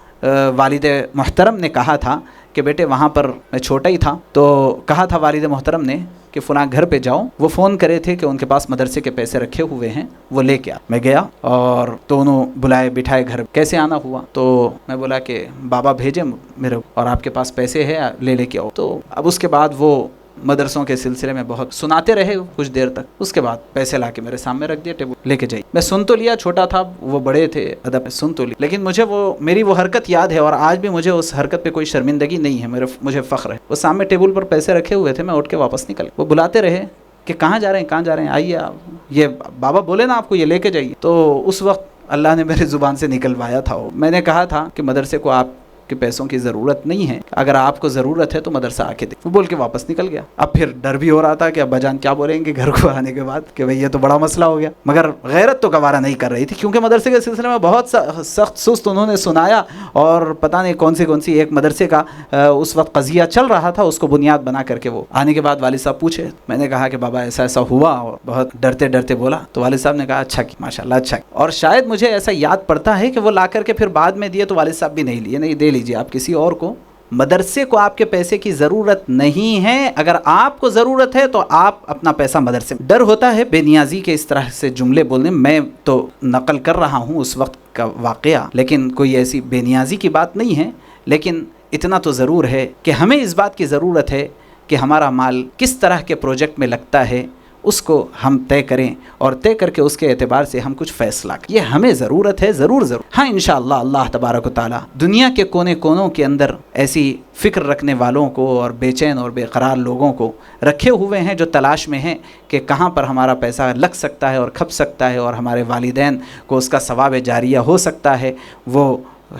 والد محترم نے کہا تھا کہ بیٹے وہاں پر میں چھوٹا ہی تھا، تو کہا تھا والد محترم نے کہ فلاں گھر پہ جاؤ، وہ فون کرے تھے کہ ان کے پاس مدرسے کے پیسے رکھے ہوئے ہیں، وہ لے کے آ۔ میں گیا اور دونوں بلائے بٹھائے گھر، کیسے آنا ہوا؟ تو میں بولا کہ بابا بھیجے میرے اور آپ کے پاس پیسے ہے، لے کے آؤ۔ تو اب اس کے بعد وہ مدرسوں کے سلسلے میں بہت سناتے رہے کچھ دیر تک، اس کے بعد پیسے لا کے میرے سامنے رکھ دیے، ٹیبل لے کے جائیے۔ میں سن تو لیا، چھوٹا تھا، وہ بڑے تھے، ادب سن تو لی، لیکن مجھے میری وہ حرکت یاد ہے، اور آج بھی مجھے اس حرکت پہ کوئی شرمندگی نہیں ہے، مجھے فخر ہے۔ وہ سامنے ٹیبل پر پیسے رکھے ہوئے تھے، میں اٹھ کے واپس نکل، وہ بلاتے رہے کہ کہاں جا رہے ہیں، آئیے آپ، یہ بابا بولے نا آپ کو یہ لے کے جائیے۔ تو اس وقت اللہ نے میرے زبان سے نکلوایا تھا، میں نے کہا تھا کہ مدرسے کو آپ کہ پیسوں کی ضرورت نہیں ہے، اگر آپ کو ضرورت ہے تو مدرسہ آ کے دے۔ وہ بول کے واپس نکل گیا۔ اب پھر ڈر بھی ہو رہا تھا کہ ابا جان کیا بولیں گے گھر کو آنے کے بعد کہ بھئی یہ تو بڑا مسئلہ ہو گیا، مگر غیرت تو گوارا نہیں کر رہی تھی، کیونکہ مدرسے کے سلسلے میں بہت سخت سست انہوں نے سنایا، اور پتہ نہیں کون سی ایک مدرسے کا اس وقت قضیہ چل رہا تھا، اس کو بنیاد بنا کر کے وہ آنے کے بعد والد صاحب پوچھے، میں نے کہا کہ بابا ایسا ہوا، اور بہت ڈرتے بولا، تو والد صاحب نے کہا اچھا کی، ماشاءاللہ اچھا کی۔ اور شاید مجھے ایسا یاد پڑتا ہے کہ وہ لا کر کے پھر بعد میں دیے تو والد صاحب بھی نہیں لیے، نہیں دے لیجیے آپ کسی اور کو، مدرسے کو آپ کے پیسے کی ضرورت نہیں ہے، اگر آپ کو ضرورت ہے تو آپ اپنا پیسہ مدرسے میں۔ ڈر ہوتا ہے بے نیازی کے اس طرح سے جملے بولنے، میں تو نقل کر رہا ہوں اس وقت کا واقعہ، لیکن کوئی ایسی بے نیازی کی بات نہیں ہے، لیکن اتنا تو ضرور ہے کہ ہمیں اس بات کی ضرورت ہے کہ ہمارا مال کس طرح کے پروجیکٹ میں لگتا ہے، اس کو ہم طے کریں، اور طے کر کے اس کے اعتبار سے ہم کچھ فیصلہ کریں، یہ ہمیں ضرورت ہے ضرور۔ ہاں انشاءاللہ اللہ تبارک و تعالی دنیا کے کونے کونوں کے اندر ایسی فکر رکھنے والوں کو اور بے چین اور بے قرار لوگوں کو رکھے ہوئے ہیں جو تلاش میں ہیں کہ کہاں پر ہمارا پیسہ لگ سکتا ہے اور کھپ سکتا ہے، اور ہمارے والدین کو اس کا ثواب جاریہ ہو سکتا ہے، وہ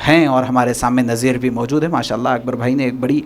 ہیں، اور ہمارے سامنے نظیر بھی موجود ہے۔ ماشاءاللہ اکبر بھائی نے ایک بڑی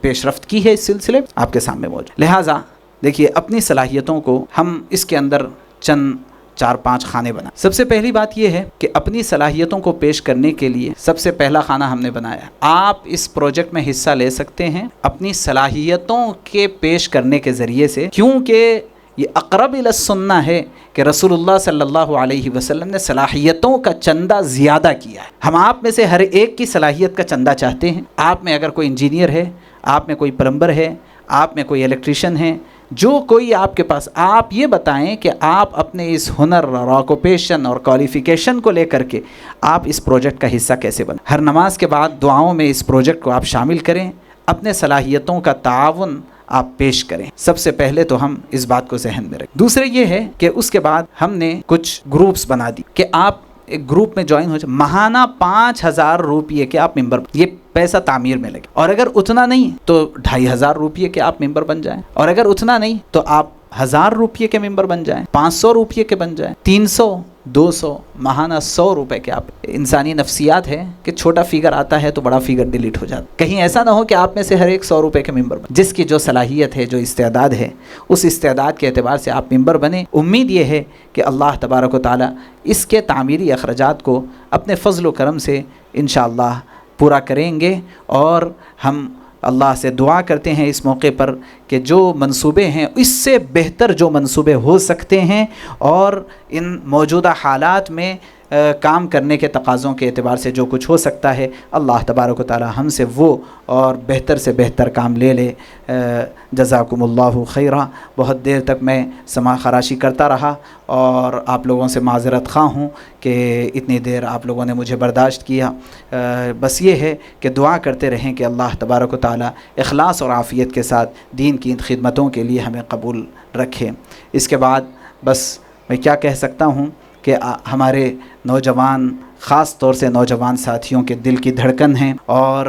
پیش رفت کی ہے اس سلسلے آپ کے سامنے موجود۔ لہٰذا دیکھیے اپنی صلاحیتوں کو ہم اس کے اندر چند 4-5 خانے بنا۔ سب سے پہلی بات یہ ہے کہ اپنی صلاحیتوں کو پیش کرنے کے لیے سب سے پہلا خانہ ہم نے بنایا، آپ اس پروجیکٹ میں حصہ لے سکتے ہیں اپنی صلاحیتوں کے پیش کرنے کے ذریعے سے، کیونکہ یہ اقرب الی السنہ ہے کہ رسول اللہ صلی اللہ علیہ وسلم نے صلاحیتوں کا چندہ زیادہ کیا ہے۔ ہم آپ میں سے ہر ایک کی صلاحیت کا چندہ چاہتے ہیں۔ آپ میں اگر کوئی انجینئر ہے، آپ میں کوئی پلمبر ہے، آپ میں کوئی الیکٹریشین ہے، جو کوئی آپ کے پاس، آپ یہ بتائیں کہ آپ اپنے اس ہنر اور آکوپیشن اور کوالیفیکیشن کو لے کر کے آپ اس پروجیکٹ کا حصہ کیسے بنیں۔ ہر نماز کے بعد دعاؤں میں اس پروجیکٹ کو آپ شامل کریں، اپنے صلاحیتوں کا تعاون آپ پیش کریں۔ سب سے پہلے تو ہم اس بات کو ذہن میں رکھیں۔ دوسرے یہ ہے کہ اس کے بعد ہم نے کچھ گروپس بنا دی کہ آپ ایک گروپ میں جوائن ہو جائے، ماہانہ 5000 روپیے کے آپ ممبر، یہ پیسہ تعمیر میں لگے، اور اگر اتنا نہیں تو 2500 روپیے کے آپ ممبر بن جائیں، اور اگر اتنا نہیں تو آپ 1000 روپیے کے ممبر بن جائیں، 500 روپیے کے بن جائیں، 300 200 ماہانہ 100 روپے کے۔ آپ انسانی نفسیات ہے کہ چھوٹا فیگر آتا ہے تو بڑا فیگر ڈیلیٹ ہو جاتا، کہیں ایسا نہ ہو کہ آپ میں سے ہر ایک 100 روپے کے ممبر بنے۔ جس کی جو صلاحیت ہے، جو استعداد ہے، اس استعداد کے اعتبار سے آپ ممبر بنیں۔ امید یہ ہے کہ اللہ تبارک و تعالی اس کے تعمیری اخراجات کو اپنے فضل و کرم سے انشاءاللہ پورا کریں گے، اور ہم اللہ سے دعا کرتے ہیں اس موقع پر کہ جو منصوبے ہیں اس سے بہتر جو منصوبے ہو سکتے ہیں، اور ان موجودہ حالات میں کام کرنے کے تقاضوں کے اعتبار سے جو کچھ ہو سکتا ہے، اللہ تبارک و تعالی ہم سے وہ اور بہتر سے بہتر کام لے لے۔ جزاکم اللہ خیرا۔ بہت دیر تک میں سماع خراشی کرتا رہا اور آپ لوگوں سے معذرت خواہ ہوں کہ اتنی دیر آپ لوگوں نے مجھے برداشت کیا۔ بس یہ ہے کہ دعا کرتے رہیں کہ اللہ تبارک و تعالی اخلاص اور عافیت کے ساتھ دین کی ان خدمتوں کے لیے ہمیں قبول رکھے۔ اس کے بعد بس میں کیا کہہ سکتا ہوں کہ ہمارے نوجوان، خاص طور سے نوجوان ساتھیوں کے دل کی دھڑکن ہیں، اور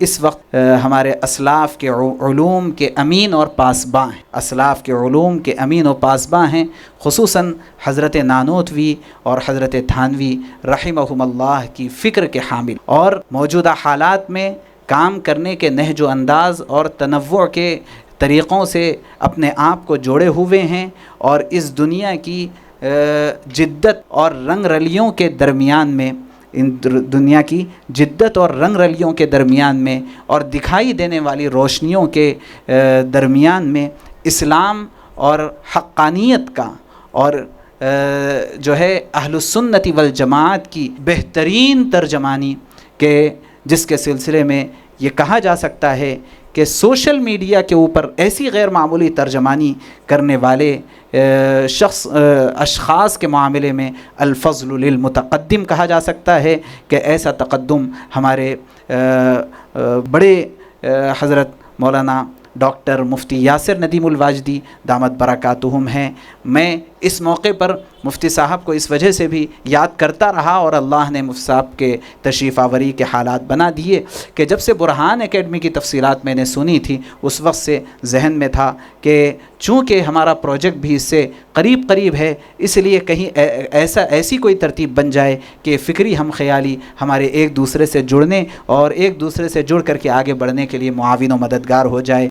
اس وقت ہمارے اسلاف کے علوم کے امین اور پاسباں ہیں، اسلاف کے علوم کے امین و پاسباں ہیں، خصوصاً حضرت نانوتوی اور حضرت تھانوی رحمہم اللہ کی فکر کے حامل، اور موجودہ حالات میں کام کرنے کے نہج و انداز اور تنوع کے طریقوں سے اپنے آپ کو جوڑے ہوئے ہیں، اور اس دنیا کی جدت اور رنگ رلیوں کے درمیان میں، ان دنیا کی جدت اور رنگ رلیوں کے درمیان میں اور دکھائی دینے والی روشنیوں کے درمیان میں اسلام اور حقانیت کا اور جو ہے اہل السنت والجماعت کی بہترین ترجمانی کے جس کے سلسلے میں یہ کہا جا سکتا ہے کہ سوشل میڈیا کے اوپر ایسی غیر معمولی ترجمانی کرنے والے اشخاص کے معاملے میں الفضل للمتقدم کہا جا سکتا ہے کہ ایسا تقدم ہمارے بڑے حضرت مولانا ڈاکٹر مفتی یاسر ندیم الواجدی دامت برکاتہم ہیں۔ میں اس موقع پر مفتی صاحب کو اس وجہ سے بھی یاد کرتا رہا، اور اللہ نے مفتی صاحب کے تشریف آوری کے حالات بنا دیے کہ جب سے برہان اکیڈمی کی تفصیلات میں نے سنی تھی، اس وقت سے ذہن میں تھا کہ چونکہ ہمارا پروجیکٹ بھی اس سے قریب قریب ہے، اس لیے کہیں ایسی کوئی ترتیب بن جائے کہ فکری ہم خیالی ہمارے ایک دوسرے سے جڑنے اور ایک دوسرے سے جڑ کر کے آگے بڑھنے کے لیے معاون و مددگار ہو جائے۔